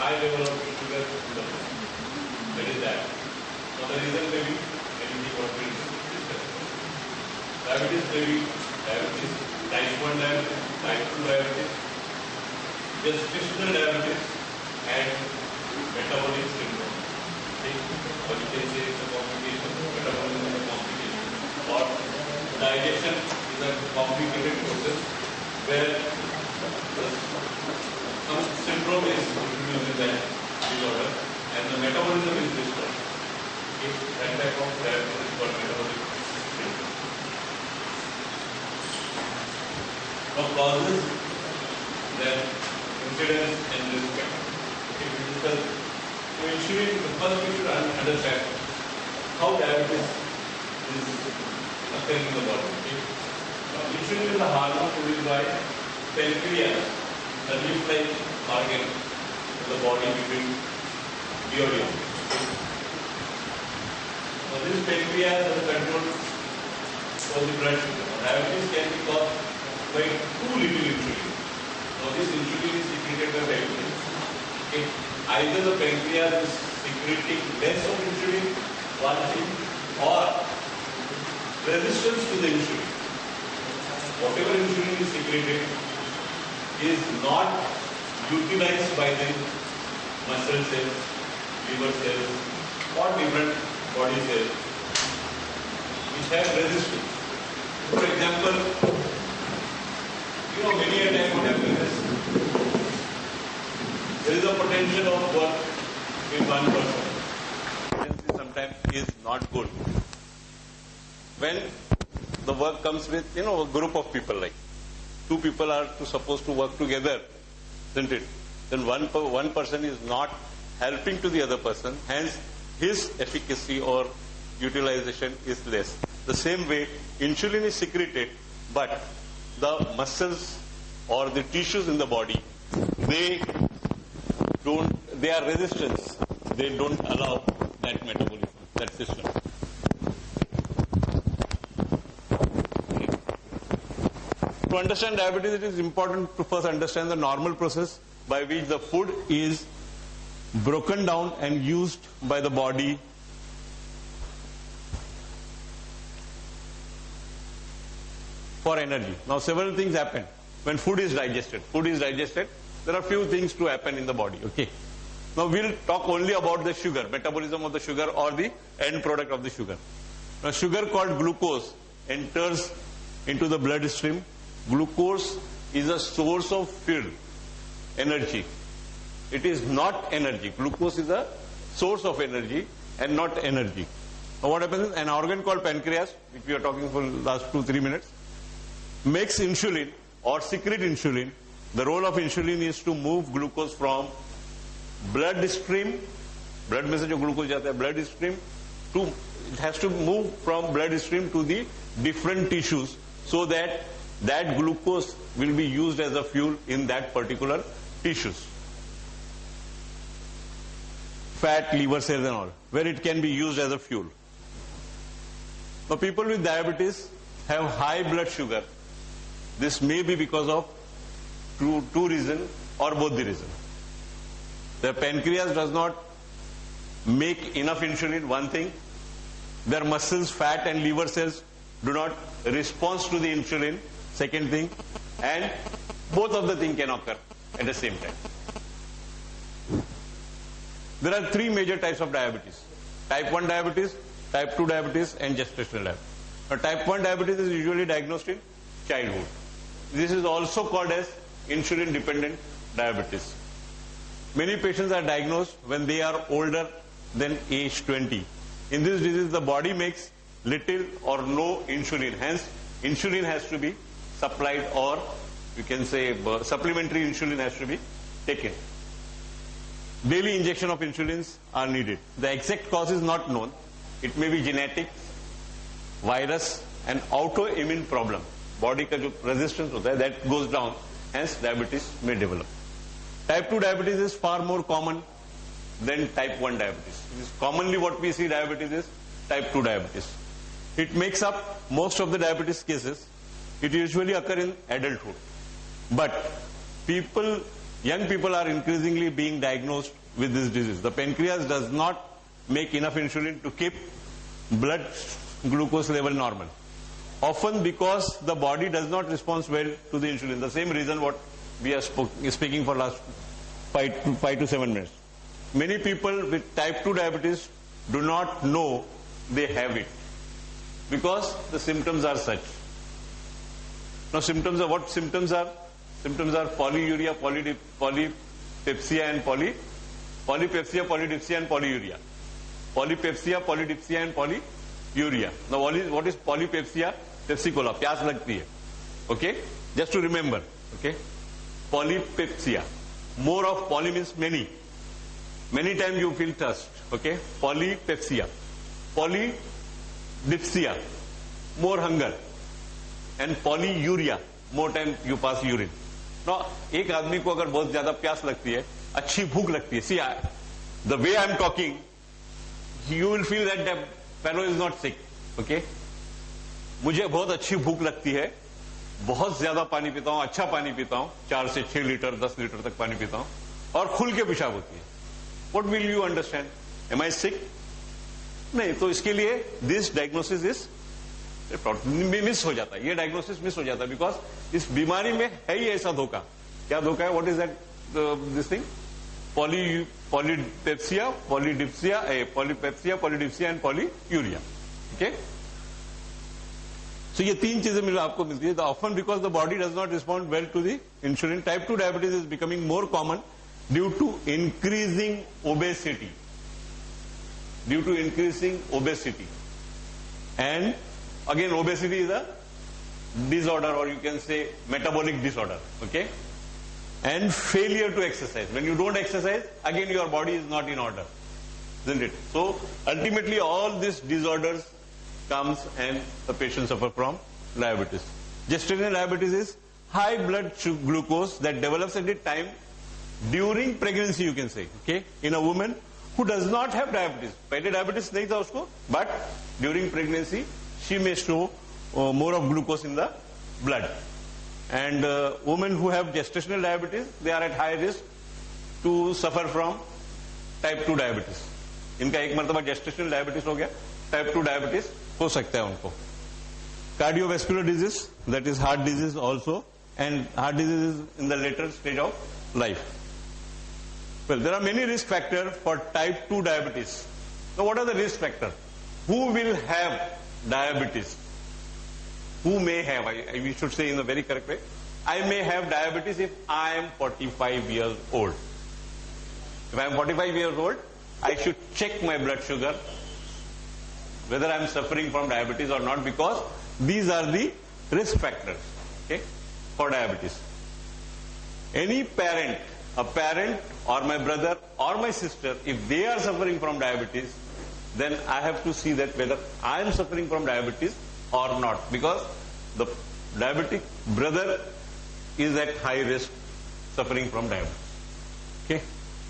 high level of sugar in the blood. That is that. Now the reason may be anything what we discussed. Diabetes may be diabetes, type 1 diabetes, type 2 diabetes, gestational diabetes, and metabolic syndrome. Okay? Or you can say it's a complication, metabolism is a complication. Or digestion is a complicated process where some syndrome is introduced in that disorder and the metabolism is disturbed. Okay? That type of diabetes is called metabolic syndrome. Now causes, then incidence and risk factors. Okay, we discuss. So insulin, first we should understand how diabetes is occurring in the body. Okay? Now, insulin is a hormone produced by pancreas, a leaf-like organ in the body between duodenum. Okay? Now this pancreas has control for the blood sugar. Diabetes can be caused by too little insulin. Now this insulin is secreted by pancreas. Okay. Either the pancreas is secreting less of insulin, one thing, or resistance to the insulin. Whatever insulin is secreted is not utilized by the muscle cells, liver cells, or different body cells which have resistance. For example, many a time what happens is there is a potential of work in one person. Potential sometimes is not good. When the work comes with, a group of people, like two people are supposed to work together, isn't it? Then one person is not helping to the other person, hence his efficacy or utilization is less. The same way, insulin is secreted, but the muscles or the tissues in the body, they are resistance. They don't allow that metabolism, that system. Okay. To understand diabetes, it is important to first understand the normal process by which the food is broken down and used by the body for energy. Now several things happen when food is digested. Food is digested, there are few things to happen in the body. Okay. Now we'll talk only about the sugar, metabolism of the sugar or the end product of the sugar. Now sugar called glucose enters into the bloodstream. Glucose is a source of fuel, energy. It is not energy. Glucose is a source of energy and not energy. Now what happens is an organ called pancreas, which we are talking for the last 2-3 minutes, makes insulin or secrete insulin. The role of insulin is to move glucose from blood stream, blood में से जो glucose जाता है blood stream to, it has to move from blood stream to the different tissues so that that glucose will be used as a fuel in that particular tissues. Fat, liver cells and all, where it can be used as a fuel. Now people with diabetes have high blood sugar. This may be because of two reasons or both the reasons. The pancreas does not make enough insulin, one thing. Their muscles, fat and liver cells do not respond to the insulin, second thing. And both of the things can occur at the same time. There are three major types of diabetes. Type 1 diabetes, type 2 diabetes and gestational diabetes. Now, type 1 diabetes is usually diagnosed in childhood. This is also called as insulin dependent diabetes. Many patients are diagnosed when they are older than age 20. In this disease, the body makes little or no insulin. Hence, insulin has to be supplied, or you can say supplementary insulin has to be taken. Daily injection of insulins are needed. The exact cause is not known. It may be genetic, virus and autoimmune problem. Body का जो resistance होता है, that goes down. Hence, diabetes may develop. Type 2 diabetes is far more common than type 1 diabetes. Commonly what we see diabetes is type 2 diabetes. It makes up most of the diabetes cases. It usually occurs in adulthood. But young people are increasingly being diagnosed with this disease. The pancreas does not make enough insulin to keep blood glucose level normal. Often because the body does not respond well to the insulin. The same reason what we are speaking for last 5 to 7 minutes. Many people with type 2 diabetes do not know they have it because the symptoms are such. Now symptoms are what symptoms are? Symptoms are polyuria, polypepsia and polypepsia, polydipsia and polyuria. Polypepsia, polydipsia and polyuria. Now what is polypepsia? Pepsi cola, प्यास लगती है. Okay? Just to remember. Okay? Polypepsia. More of poly means many. Many times you feel thirst. Okay? Polypepsia. Polydipsia. More hunger. And polyuria. More time you pass urine. Now, एक आदमी को अगर बहुत ज्यादा प्यास लगती है, अच्छी भूख लगती है. See, the way I am talking, you will feel that the fellow is not sick. Okay? मुझे बहुत अच्छी भूख लगती है, बहुत ज्यादा पानी पीता हूं, अच्छा पानी पीता हूं, 4 से 6 लीटर 10 लीटर तक पानी पीता हूं और खुल के पेशाब होती है. What will you understand? Am I sick? नहीं. तो इसके लिए this diagnosis is मिस हो जाता है. ये डायग्नोसिस मिस हो जाता है बिकॉज इस बीमारी में है ही ऐसा धोखा. क्या धोखा है? What is that this thing? polypepsia, polydipsia and polyuria. Okay? So ये तीन चीजें मिल आपको मिलती है. Often because the body does not respond well to the insulin. Type 2 diabetes is becoming more common due to increasing obesity. Due to increasing obesity. And again, obesity is a disorder, or you can say metabolic disorder. Okay? And failure to exercise. When you don't exercise, again your body is not in order. Isn't it? So ultimately all these disorders comes and the patient suffers from diabetes. Gestational diabetes is high blood glucose that develops at a time during pregnancy, you can say. Okay? In a woman who does not have diabetes. पहले diabetes नहीं था उसको, but during pregnancy she may show more of glucose in the blood. And women who have gestational diabetes, they are at high risk to suffer from type 2 diabetes. इनका एक मर्तबा gestational diabetes हो गया, type 2 diabetes हो सकता है उनको. Cardiovascular disease, that is heart disease also, and heart disease is in the later stage of life. Well, there are many risk factors for type 2 diabetes. Now what are the risk factors? Who will have diabetes? Who may have? We should say in a very correct way. I may have diabetes if I am 45 years old. If I am 45 years old, I should check my blood sugar whether I am suffering from diabetes or not, because these are the risk factors, okay, for diabetes. Any parent, a parent or my brother or my sister, if they are suffering from diabetes, then I have to see that whether I am suffering from diabetes or not, because the diabetic brother is at high risk suffering from diabetes. Okay.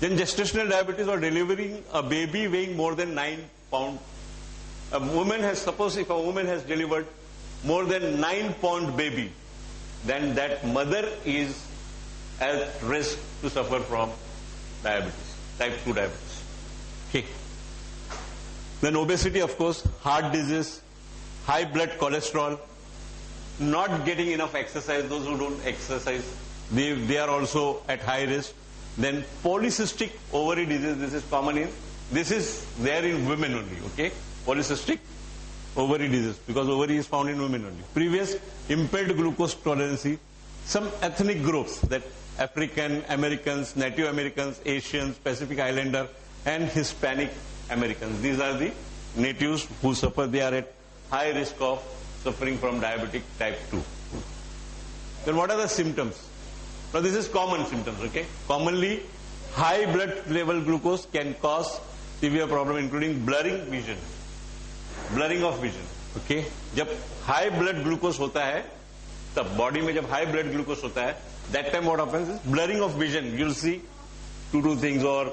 Then gestational diabetes or delivering a baby weighing more than 9 pounds. A woman has, suppose if a woman has delivered more than 9-pound baby, then that mother is at risk to suffer from diabetes, type 2 diabetes. Okay. Then obesity, of course, heart disease, high blood cholesterol, not getting enough exercise. Those who don't exercise, they are also at high risk. Then polycystic ovary disease, this is common in, this is there in women only, okay? Polycystic ovary disease, because ovary is found in women only. Previous impaired glucose tolerance, some ethnic groups, that African Americans, Native Americans, Asians, Pacific Islander, and Hispanic Americans. These are the natives who suffer, they are at high risk of suffering from diabetic type 2. Then what are the symptoms? Now this is common symptoms, okay? Commonly, high blood level glucose can cause severe problem including blurring vision, blurring of vision, okay? जब high blood glucose होता है, तब body में जब high blood glucose होता है, that time what happens is blurring of vision. You'll see two things, or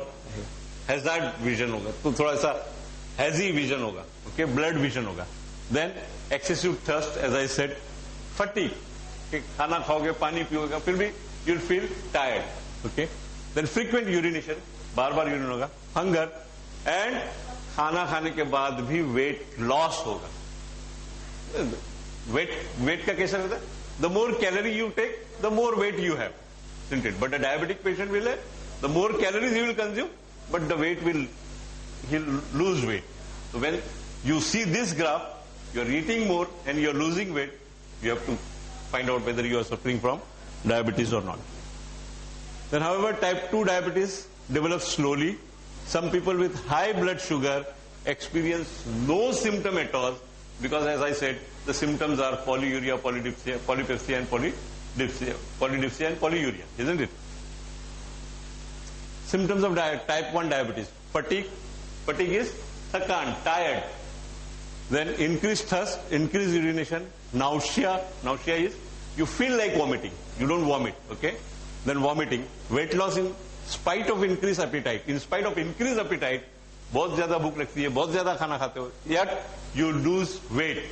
hazard vision होगा, तो थोड़ा सा hazy vision होगा, okay? Blurred vision होगा. Then excessive thirst, as I said, fatigue. Okay? खाना खाओगे, पानी पियोगे, फिर भी you'll feel tired. Okay? Then frequent urination. बार बार यूरिन होगा, हंगर, एंड खाना खाने के बाद भी वेट लॉस होगा. वेट का कैसा रहता है? The more calorie you take, the more weight you have, isn't it? But a diabetic patient will have, the more calories he will consume, but the weight will, he'll lose weight. So when you see this graph, you are eating more and you are losing weight, you have to find out whether you are suffering from diabetes or not. Then however, type 2 diabetes develops slowly. Some people with high blood sugar experience no symptom at all, because as I said, the symptoms are polyuria, polypepsia and polydipsia and polyuria, isn't it? Symptoms of type 1 diabetes: fatigue. Fatigue is thakan, tired. Then increased thirst, increased urination, nausea. Nausea is you feel like vomiting, you don't vomit, okay? Then vomiting, weight loss in spite of increased appetite. In spite of increased appetite, बहुत ज्यादा भूख लगती है, बहुत ज्यादा खाना खाते हो, yet you lose weight.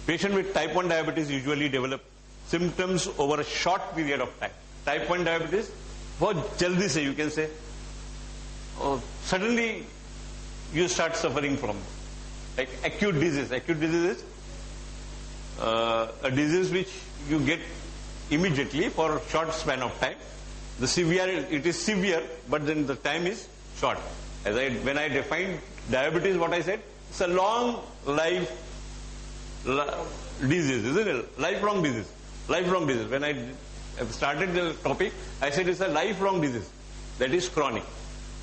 Patient with type 1 diabetes usually develop symptoms over a short period of time. Type 1 diabetes, बहुत जल्दी से, you can say, suddenly you start suffering from, like acute disease. Acute disease is a disease which you get immediately for a short span of time. The severe, it is severe, but then the time is short. When I defined diabetes, what I said, it's a long life disease, isn't it? Lifelong disease. When I started the topic, I said it's a lifelong disease. That is chronic.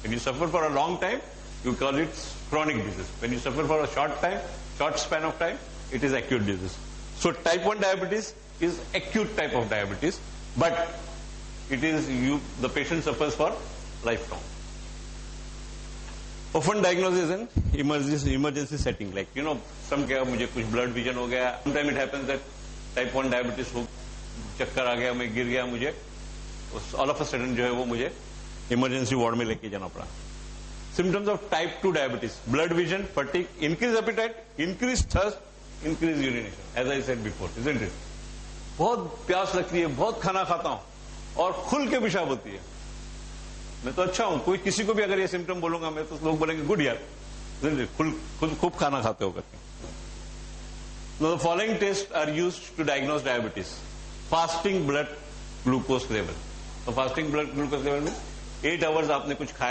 When you suffer for a long time, you call it chronic disease. When you suffer for a short span of time, it is acute disease. So type 1 diabetes is acute type of diabetes, but it is the patient suffers for lifelong. Often diagnosis in emergency setting, like some क्या मुझे कुछ blood vision हो गया. Sometimes it happens that type 1 diabetes हो, चक्कर आ गया, मैं गिर गया, मुझे all of a sudden जो है वो मुझे emergency ward में लेके जाना पड़ा. Symptoms of type 2 diabetes: blood vision, fatigue, increased appetite, increased thirst, increased urination. As I said before, isn't it? बहुत प्यास लगती है, बहुत खाना खाता हूँ और खुल के पेशाब होती है. मैं तो अच्छा हूं, कोई किसी को भी अगर ये सिम्टम बोलूंगा मैं तो लोग बोलेंगे गुड यार, खूब खाना खाते हो करके. Now the following tests are used to diagnose diabetes. Fasting blood glucose level. तो fasting blood glucose level में 8 hours आपने कुछ खाया